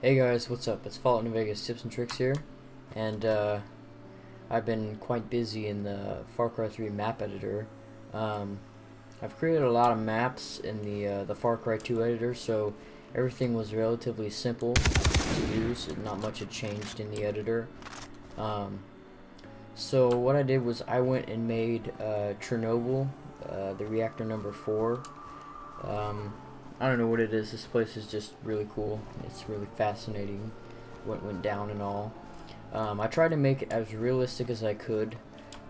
Hey guys, what's up? It's FNVtipsandtricks here, and I've been quite busy in the Far Cry 3 map editor. I've created a lot of maps in the Far Cry 2 editor, so everything was relatively simple to use, and not much had changed in the editor. So what I did was I went and made Chernobyl, the reactor number 4. I don't know what it is. This place is just really cool. It's really fascinating what went down and all. I tried to make it as realistic as I could,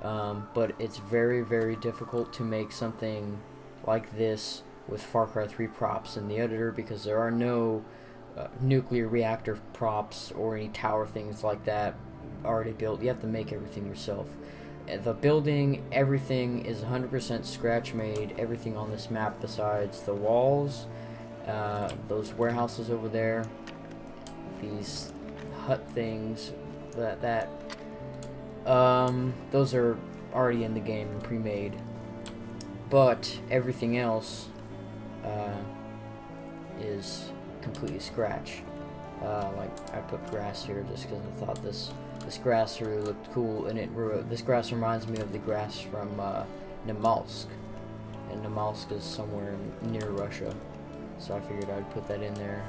but it's very, very difficult to make something like this with Far Cry 3 props in the editor because there are no nuclear reactor props or any tower things like that already built. You have to make everything yourself. The building, everything is 100% scratch made. Everything on this map besides the walls, those warehouses over there, these hut things, those are already in the game and pre-made. But everything else is completely scratch. Like I put grass here just because I thought this grass really looked cool, and this grass reminds me of the grass from Namalsk, and Namalsk is somewhere near Russia, so I figured I'd put that in there.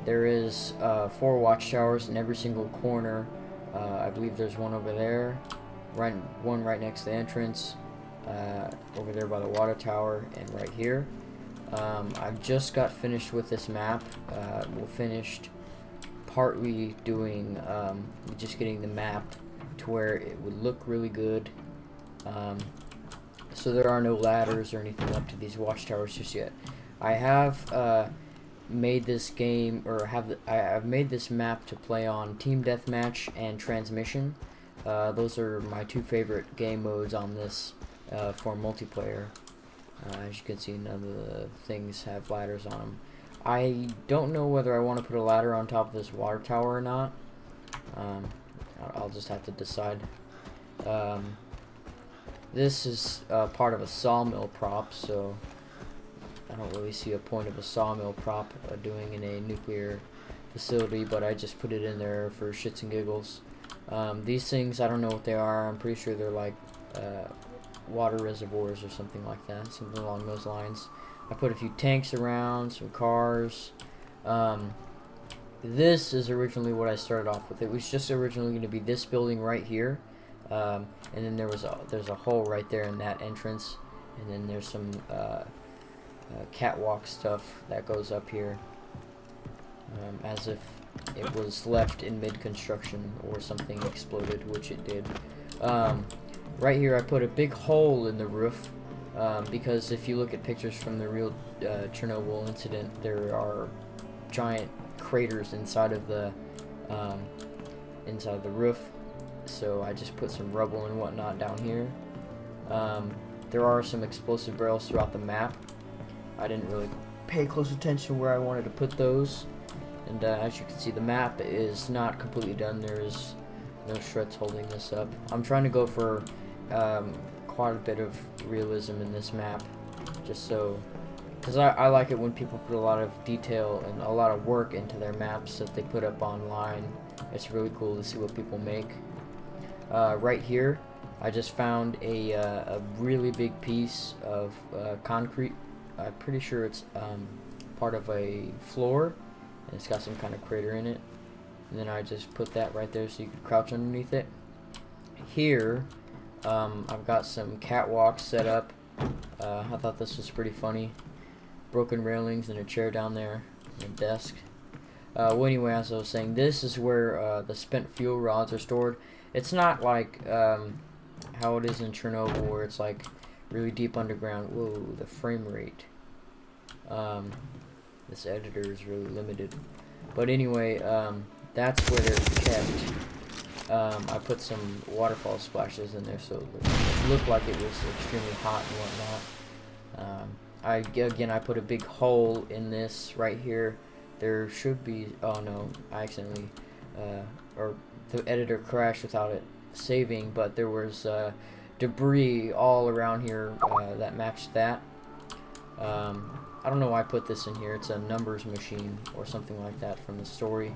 There is 4 watchtowers in every single corner. I believe there's one over there, one right next to the entrance, over there by the water tower, and right here. I've just got finished with this map. We're finished partly doing just getting the map to where it would look really good. So there are no ladders or anything up to these watchtowers just yet. I have made this game, or I've made this map to play on Team Deathmatch and Transmission. Those are my 2 favorite game modes on this for multiplayer. As you can see, none of the things have ladders on them. I don't know whether I want to put a ladder on top of this water tower or not. I'll just have to decide. This is part of a sawmill prop, so I don't really see a point of a sawmill prop doing in a nuclear facility, but I just put it in there for shits and giggles. These things, I don't know what they are. I'm pretty sure they're like water reservoirs or something like that, something along those lines. I put a few tanks around, some cars. This is originally what I started off with. It was just originally going to be this building right here, and then there's a hole right there in that entrance, and then there's some catwalk stuff that goes up here, as if it was left in mid-construction or something exploded, which it did. Right here I put a big hole in the roof. Because if you look at pictures from the real Chernobyl incident, there are giant craters inside of the roof. So I just put some rubble and whatnot down here. There are some explosive barrels throughout the map. I didn't really pay close attention where I wanted to put those. And as you can see, the map is not completely done. There is no shreds holding this up. I'm trying to go for quite a bit of realism in this map, just so, because I like it when people put a lot of detail and a lot of work into their maps that they put up online. It's really cool to see what people make. Right here I just found a really big piece of concrete. I'm pretty sure it's part of a floor, and it's got some kind of crater in it, and then I just put that right there so you could crouch underneath it. Here I've got some catwalks set up. I thought this was pretty funny. Broken railings and a chair down there, and a desk. Well, anyway, as I was saying, this is where the spent fuel rods are stored. It's not like how it is in Chernobyl, where it's like really deep underground. Whoa, the frame rate. This editor is really limited. But anyway, that's where they're kept. I put some waterfall splashes in there so it looked like it was extremely hot and whatnot. Again, I put a big hole in this right here. There should be, oh no, I accidentally, or the editor crashed without it saving, but there was debris all around here that matched that. I don't know why I put this in here. It's a numbers machine or something like that from the story.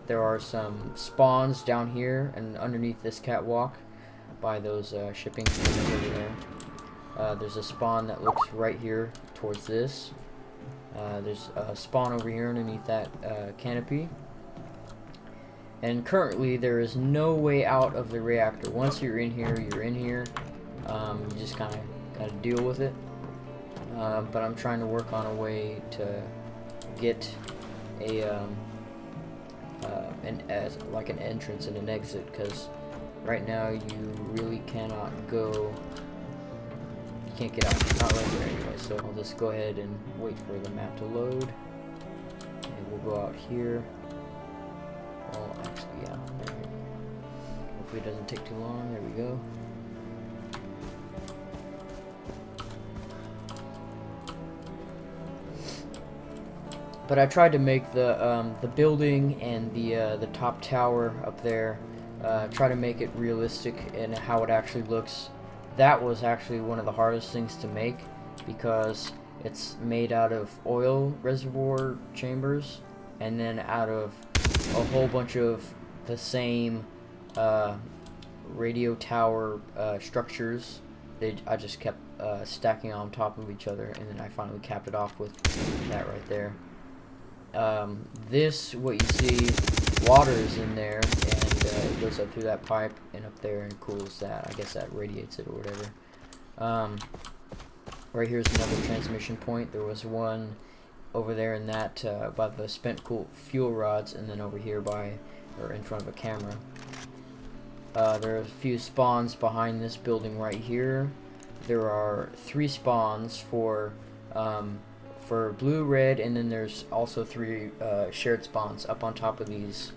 There are some spawns down here and underneath this catwalk by those shipping containers over there. There's a spawn that looks right here towards this. There's a spawn over here underneath that canopy. And currently there is no way out of the reactor. Once you're in here, you're in here. You just kind of gotta deal with it. But I'm trying to work on a way to get a like an entrance and an exit, because right now you really cannot go. You can't get out. Not right there anyway. So I'll just go ahead and wait for the map to load, and we'll go out here. Well, actually, yeah. Right here. Hopefully it doesn't take too long. There we go. But I tried to make the building and the top tower up there, try to make it realistic in how it actually looks. That was actually one of the hardest things to make, because it's made out of oil reservoir chambers and then out of a whole bunch of the same radio tower structures. I just kept stacking on top of each other, and then I finally capped it off with that right there. This, what you see, water is in there, and it goes up through that pipe and up there and cools that. I guess that radiates it or whatever. Right here's another transmission point. There was one over there in that by the spent fuel rods, and then over here by, or in front of a camera. There are a few spawns behind this building right here. There are 3 spawns for blue, red, and then there's also 3 shared spawns up on top of these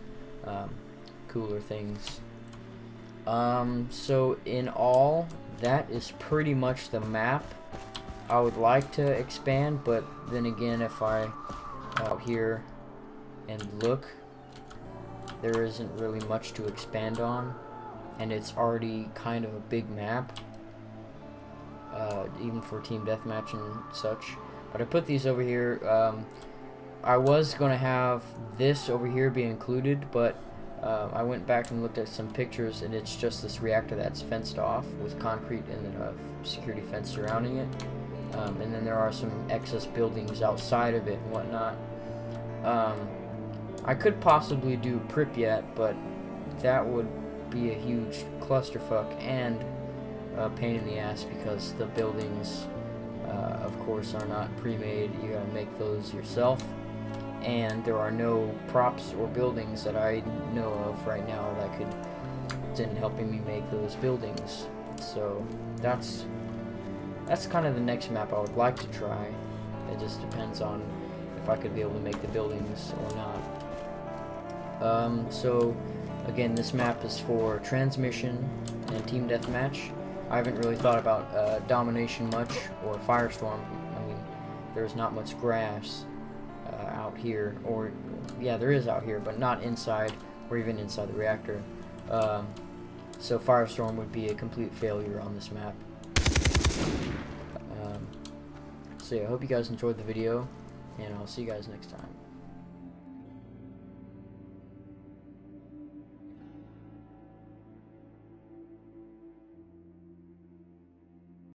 cooler things. So in all, that is pretty much the map. I would like to expand, but then again, if I out here and look, there isn't really much to expand on, and it's already kind of a big map, even for team deathmatch and such. But I put these over here. I was going to have this over here be included, but I went back and looked at some pictures, and it's just this reactor that's fenced off with concrete and then a security fence surrounding it. And then there are some excess buildings outside of it and whatnot. I could possibly do Pripyat, but that would be a huge clusterfuck and a pain in the ass, because the buildings, of course, are not pre-made. You gotta make those yourself, and there are no props or buildings that I know of right now that could helping me make those buildings. So that's kind of the next map I would like to try. It just depends on if I could be able to make the buildings or not. So again, this map is for transmission and team deathmatch. I haven't really thought about domination much, or firestorm. I mean, there's not much grass out here, or yeah, there is out here, but not inside or even inside the reactor. So firestorm would be a complete failure on this map. So yeah, I hope you guys enjoyed the video, and I'll see you guys next time.